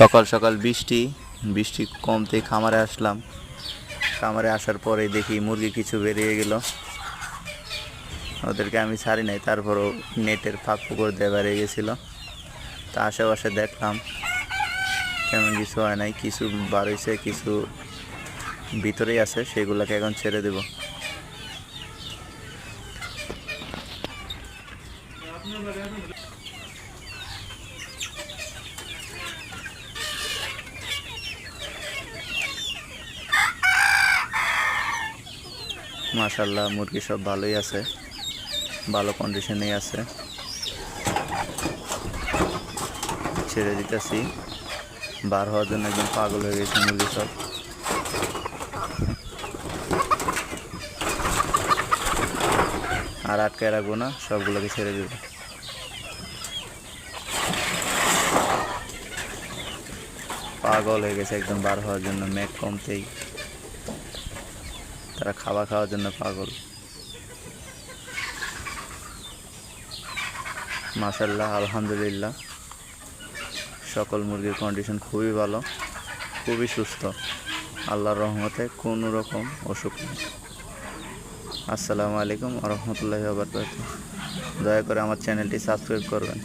সকাল সকাল বৃষ্টি বৃষ্টি কমতে খামারে আসলাম। খামারে আসার পরে দেখি মুরগি কিছু বেরিয়ে গেল। ওদেরকে আমি ছাড়ি নাই, তারপরও নেটের ফাঁক পুকুর দিয়ে বেরিয়ে গেছিলো। তা আশেপাশে দেখলাম তেমন কিছু হয় নাই, কিছু বার হয়েছে, কিছু ভিতরেই আছে, সেগুলোকে এখন ছেড়ে দেব। মাশাআল্লাহ মুরগি সব ভালোই আছে, ভালো কন্ডিশনেই আছে। ছেড়ে দিতেছি, বার হওয়ার জন্য একদম পাগল হয়ে গেছে মুরগি সব। আর আটকায় রাখবো না, সবগুলোকে ছেড়ে দেবো। পাগল হয়ে গেছে একদম বার হওয়ার জন্য, মেঘ কমতেই তারা খাবার খাওয়ার জন্য পাগল। মাশাআল্লাহ, আলহামদুলিল্লাহ, সকল মুরগির কন্ডিশন খুবই ভালো, খুবই সুস্থ, আল্লাহর রহমতে কোনো রকম অসুখ নেই। আসসালামু আলাইকুম ওয়া রাহমাতুল্লাহি ওয়া বারাকাতুহু। দয়া করে আমার চ্যানেলটি সাবস্ক্রাইব করবেন।